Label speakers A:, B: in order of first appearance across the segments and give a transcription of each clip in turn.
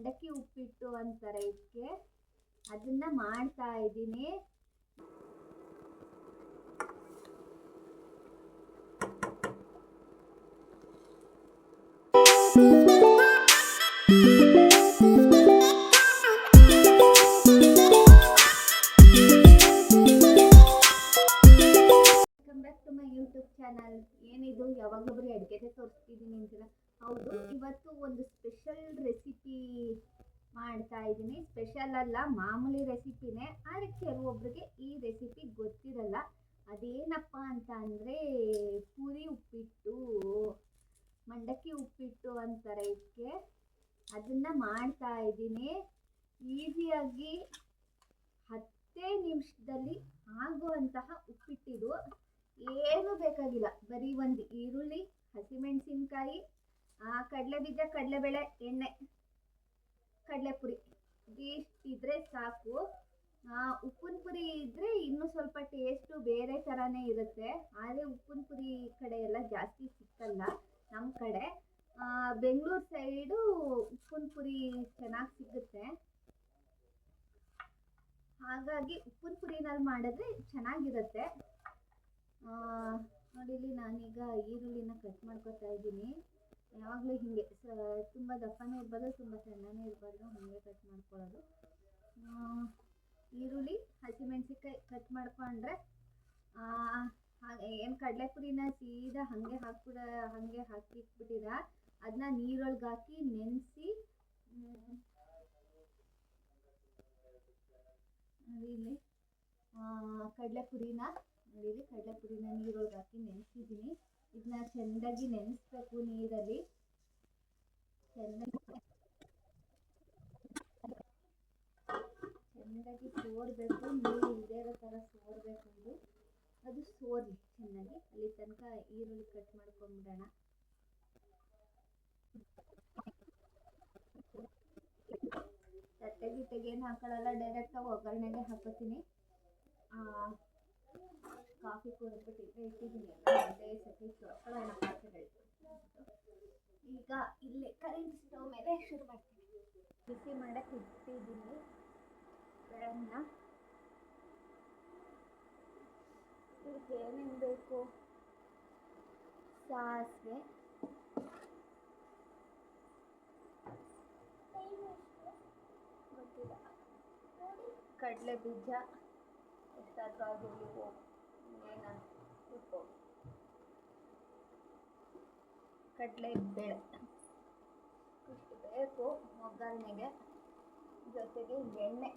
A: ಮಂಡಕ್ಕಿ ಉಪ್ಪಿಟ್ಟು ಅಂತಾರೆ ಇದಕ್ಕೆ. ಅದನ್ನ ಮಾಡ್ತಾ ಇದ್ದೀನಿ. YouTube channel. ಏನಿದು ಯಾವಾಗಲೂ ಅಡುಗೆನೇ ತೋರಿಸ್ತಿದ್ದೀನಿ ಅಂತೀರ? ಹೌದು, ಇವತ್ತು ಒಂದು ಸ್ಪೆಷಲ್ ರೆಸಿಪಿ ಮಾಡ್ತಾ ಇದ್ದೀನಿ. ಸ್ಪೆಷಲ್ ಅಲ್ಲ, ಮಾಮೂಲಿ ರೆಸಿಪಿನೇ. ಆದರೆ ಕೆಲವೊಬ್ಬರಿಗೆ ಈ ರೆಸಿಪಿ ಗೊತ್ತಿರಲ್ಲ. ಅದೇನಪ್ಪ ಅಂತ ಅಂದರೆ ಪೂರಿ ಉಪ್ಪಿಟ್ಟು, ಮಂಡಕ್ಕಿ ಉಪ್ಪಿಟ್ಟು ಅಂತಾರೆ ಇದಕ್ಕೆ. ಅದನ್ನು ಮಾಡ್ತಾ ಇದ್ದೀನಿ. ಈಸಿಯಾಗಿ 10 ನಿಮಿಷದಲ್ಲಿ ಆಗುವಂತಹ ಉಪ್ಪಿಟ್ಟಿದು. ಏನೂ ಬೇಕಾಗಿಲ್ಲ, ಬರೀ ಒಂದು ಈರುಳ್ಳಿ, ಹಸಿಮೆಣಸಿನ್ಕಾಯಿ, ಕಡಲೆಬೀಜ, ಕಡಲೆಬೇಳೆ, ಎಣ್ಣೆ, ಕಡಲೆಪುರಿ ಇದಿಷ್ಟಿದ್ರೆ ಸಾಕು. ಉಪ್ಪಿನ ಪುರಿ ಇದ್ದರೆ ಇನ್ನೂ ಸ್ವಲ್ಪ ಟೇಸ್ಟು ಬೇರೆ ಥರನೇ ಇರುತ್ತೆ. ಆದರೆ ಉಪ್ಪಿನ ಪುರಿ ಕಡೆ ಎಲ್ಲ ಜಾಸ್ತಿ ಸಿಕ್ಕಲ್ಲ ನಮ್ಮ ಕಡೆ. ಬೆಂಗಳೂರು ಸೈಡು ಉಪ್ಪಿನ ಪುರಿ ಚೆನ್ನಾಗಿ ಸಿಗುತ್ತೆ. ಹಾಗಾಗಿ ಉಪ್ಪಿನ ಪುರಿನಲ್ಲಿ ಮಾಡಿದ್ರೆ ಚೆನ್ನಾಗಿರುತ್ತೆ. ನೋಡಿ, ಇಲ್ಲಿ ನಾನೀಗ ಈರುಳ್ಳಿನ ಕಟ್ ಮಾಡ್ಕೊತಾ ಇದ್ದೀನಿ. ಯಾವಾಗಲೂ ಹೀಗೆ ತುಂಬ ದಪ್ಪನೇ ಇರಬಾರ್ದು, ತುಂಬ ಸಣ್ಣನೇ ಇರಬಾರ್ದು, ಹಾಗೆ ಕಟ್ ಮಾಡ್ಕೊಳ್ಳೋದು. ಈರುಳ್ಳಿ, ಹಸಿಮೆಣಸಿನ್ಕಾಯಿ ಕಟ್ ಮಾಡ್ಕೊಂಡ್ರೆ ಏನು ಕಡಲೆಪುರಿನ ಸೀದಾ ಹಾಗೆ ಹಾಕಿಟ್ಬಿಟ್ಟಿರ. ಅದನ್ನ ನೀರೊಳಗೆ ಹಾಕಿ ನೆನೆಸಿ, ಇಲ್ಲಿ ಕಡಲೆಪುರಿನ ನೀರೊಳಗೆ ಹಾಕಿ ನೆನೆಸಿದ್ದೀನಿ. ಇದನ್ನ ಚೆಂದಾಗಿ ನೆನೆಸ್ಬೇಕು ನೀರಲ್ಲಿ. ಚೆಂದಾಗಿ ಸೋರಬೇಕು, ನೀರು ಇಲ್ಲದೇ ಇರೋ ಥರ ಸೋರಬೇಕು. ಅದು ಸೋರಲಿ ಚೆನ್ನಾಗಿ. ಅಲ್ಲಿ ತನಕ ಈರುಳ್ಳಿ ಕಟ್ ಮಾಡ್ಕೊಂಡ್ಬಿಡೋಣ. ತಟ್ಟೆಗೇನು ಹಾಕೊಳ್ಳಲ್ಲ, ಡೈರೆಕ್ಟಾಗಿ ಒಗ್ಗರಣೆಗೆ ಹಾಕೋತೀನಿ. ಕಾಫಿ ಕುಡಿದ್ಬಿಟ್ಟಿದ್ರೆ ಇಟ್ಟಿದ್ದೀನಿ, ಅದೇ ಸತಿ ತೊಳ್ಕೊಳ್ಳೋಣ ಪಾತ್ರೆಗಳು. ಈಗ ಇಲ್ಲೇ ಕರೆಂಟ್ ಸ್ಟವ್ ಮೇಲೆ ಶುರು ಮಾಡ್ತೀನಿ. ಬಿಸಿ ಮಾಡೋಕ್ಕೆ ಇಟ್ಟಿದ್ದೀನಿ ಬೆಳನ್ನ. ಇದಕ್ಕೆ ಏನೇನು ಬೇಕು? ಸಾಸಿವೆ, ಗೊತ್ತಿಲ್ಲ, ಕಡಲೆ ಬೀಜ ಎಷ್ಟಾದರೂ ಆಗಿರಲಿ, ಏನ ಉಪ್ಪು, ಕಡಲೆಬೇಳೆ ಇಷ್ಟು ಬೇಕು ಒಗ್ಗರಣೆಗೆ. ಜೊತೆಗೆ ಎಣ್ಣೆ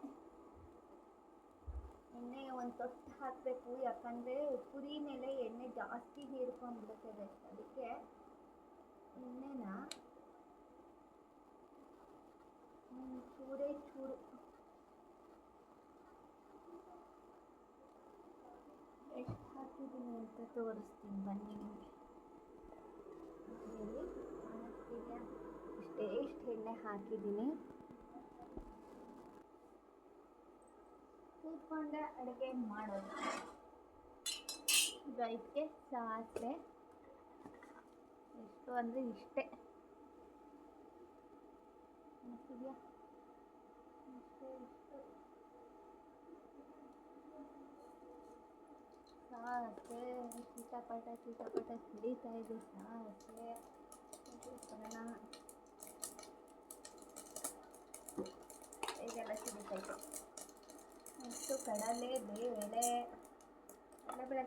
A: ಒಂದು ತೊಟ್ಟು ಹಾಕಬೇಕು. ಯಾಕಂದರೆ ಪುರಿ ಮೇಲೆ ಎಣ್ಣೆ ಜಾಸ್ತಿ ಹೀರ್ಕೊಂಡ್ಬಿಡುತ್ತದೆ. ಅದಕ್ಕೆ ಎಣ್ಣೆನ ಚೂರು ಎಷ್ಟು ಹಾಕಿದ್ದೀನಿ ಅಂತ ತೋರಿಸ್ತೀನಿ ಬನ್ನಿ ನಿಮಗೆ. ಇಷ್ಟು ಎಣ್ಣೆ ಹಾಕಿದ್ದೀನಿ. ಕೂತ್ಕೊಂಡೆ ಅಡುಗೆ ಮಾಡೋದು. ಇದಕ್ಕೆ ಸಾಸಿವೆ ಎಷ್ಟು ಅಂದರೆ ಇಷ್ಟೇ, ಇಷ್ಟು ಸಾಸಿವೆ ಚಿಟಪಟ ಸಿಡಿತಾ ಇದೆ. ಸಾಸಿವೆ ಇದೆಲ್ಲ ಸಿಡಿತೈತೆ. ಇಷ್ಟು ಕಡಲೆಬೇಳೆ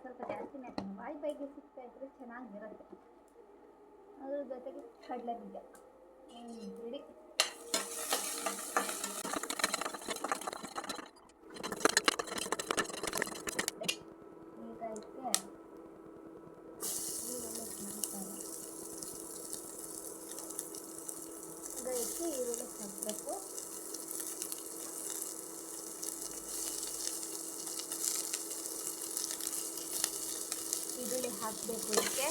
A: ಸ್ವಲ್ಪ ಜಾಸ್ತಿನೇ ಬಾಯಿಗೆ ಸಿಗ್ತಾ ಇದ್ರೆ ಚೆನ್ನಾಗಿರುತ್ತೆ. ಅದ್ರ ಜೊತೆಗೆ ಕಡಲೆಬೀಜ ಬಿಡಿ. ಈಗ ಇದಕ್ಕೆ ಈರುಳ್ಳಿ ಹಾಕಬೇಕು. ಈರುಳ್ಳಿ ಹಾಕಬೇಕು ಇದಕ್ಕೆ.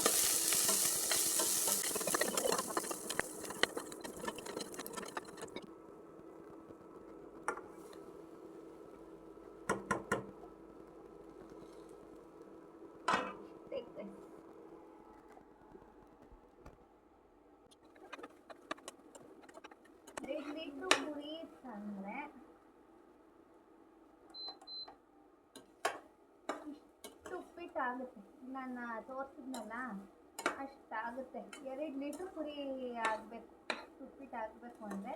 A: ಇಷ್ಟು ಹುರಿಯುತ್ತಂದರೆ ಇಷ್ಟು ಉಪ್ಪಿಟ್ಟಾಗುತ್ತೆ. ನಾನು ತೋರಿಸಿದ್ನಲ್ಲ ಅಷ್ಟಾಗುತ್ತೆ. 2 ಲೀಟ್ರ್ ಪುರಿ ಆಗಬೇಕು. ಇಷ್ಟು ಉಪ್ಪಿಟ್ಟು ಆಗಬೇಕು ಅಂದರೆ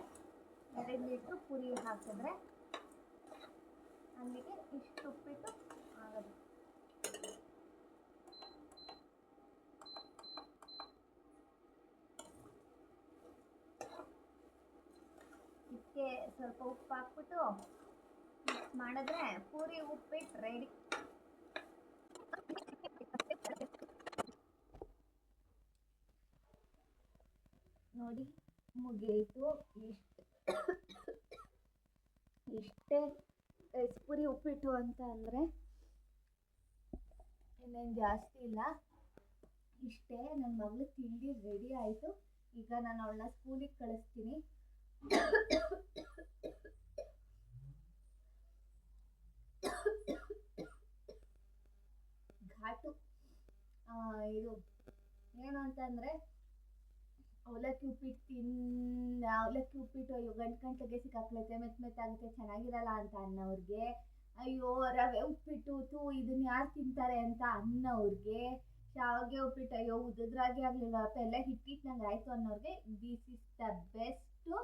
A: 2 ಲೀಟ್ರ್ ಪುರಿ ಹಾಕಿದ್ರೆ ಅಲ್ಲಿಗೆ ಇಷ್ಟು ಉಪ್ಪಿಟ್ಟು ಆಗುತ್ತೆ. ಇದಕ್ಕೆ ಸ್ವಲ್ಪ ಉಪ್ಪು ಹಾಕ್ಬಿಟ್ಟು ಮಿಕ್ಸ್ ಮಾಡಿದ್ರೆ ಪೂರಿ ಉಪ್ಪಿಟ್ಟು ರೆಡಿ. ನೋಡಿ ಮುಗಿಯಿತು. ಇಷ್ಟೇ ಪುರಿ ಉಪ್ಪಿಟ್ಟು ಅಂತ ಅಂದರೆ ಇನ್ನೇನು ಜಾಸ್ತಿ ಇಲ್ಲ. ಇಷ್ಟೇ. ನನ್ನ ಮಗಳು ತಿಂಡಿ ರೆಡಿ ಆಯಿತು. ಈಗ ನಾನು ಅವಳನ್ನ ಸ್ಕೂಲಿಗೆ ಕಳಿಸ್ತೀನಿ. ಘಾಟು ಇದು ಏನು ಅಂತಂದರೆ ಅವಲಕ್ಕಿ ಉಪ್ಪಿಟ್ಟು ಅಯ್ಯೋ ಗಂಟೆಗೆ ಸಿಕ್ಕಾಕ್ಲೈತೆ, ಮೆತ್ತಾಗುತ್ತೆ, ಚೆನ್ನಾಗಿರಲ್ಲ ಅಂತ ಅನ್ನೋರಿಗೆ, ಅಯ್ಯೋ ರವೆ ಉಪ್ಪಿಟ್ಟು ಇದನ್ನ ಯಾರು ತಿಂತಾರೆ ಅಂತ ಅನ್ನೋರಿಗೆ, ಶಾವಿಗೆ ಉಪ್ಪಿಟ್ಟು ಅಯ್ಯೋ ಉದ್ರಾಗೆ ಆಗಲಿಲ್ಲಪ್ಪ ಎಲ್ಲ ಹಿಟ್ಟಿಟ್ಟಂಗೆ ಆಯಿತು ಅನ್ನೋರಿಗೆ this is the best.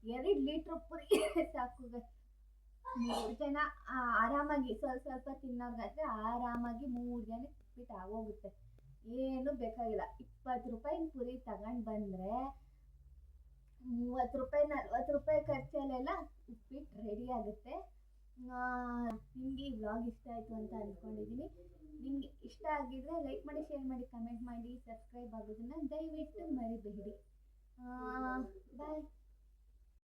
A: 2 litre ಪುರಿ ಸಾಕು. 3 ಜನ ಆರಾಮಾಗಿ ಸ್ವಲ್ಪ ತಿನ್ನೋರ್ಗಾದ್ರೆ ಆರಾಮಾಗಿ 3 ಜನಕ್ಕೆ ಉಪ್ಪಿಟ್ಟು ಆಗೋಗುತ್ತೆ. ಏನು ಬೇಕಾಗಿಲ್ಲ. 20 ರೂಪಾಯಿ ಪುರಿ ತಗೊಂಡು ಬಂದರೆ 30 ರೂಪಾಯಿ 40 ರೂಪಾಯಿ ಖರ್ಚಲ್ಲೆಲ್ಲ ಉಪ್ಪಿಟ್ಟು ರೆಡಿ ಆಗುತ್ತೆ. ನಿಮಗೆ ಈ ವ್ಲಾಗ್ ಇಷ್ಟ ಆಯಿತು ಅಂತ ಅಂದ್ಕೊಂಡಿದ್ದೀನಿ. ನಿಮಗೆ ಇಷ್ಟ ಆಗಿದ್ರೆ ಲೈಕ್ ಮಾಡಿ, ಶೇರ್ ಮಾಡಿ, ಕಮೆಂಟ್ ಮಾಡಿ, ಸಬ್ಸ್ಕ್ರೈಬ್ ಆಗೋದನ್ನು ದಯವಿಟ್ಟು ಮರಿಬೇಡಿ. ಬಾಯ್.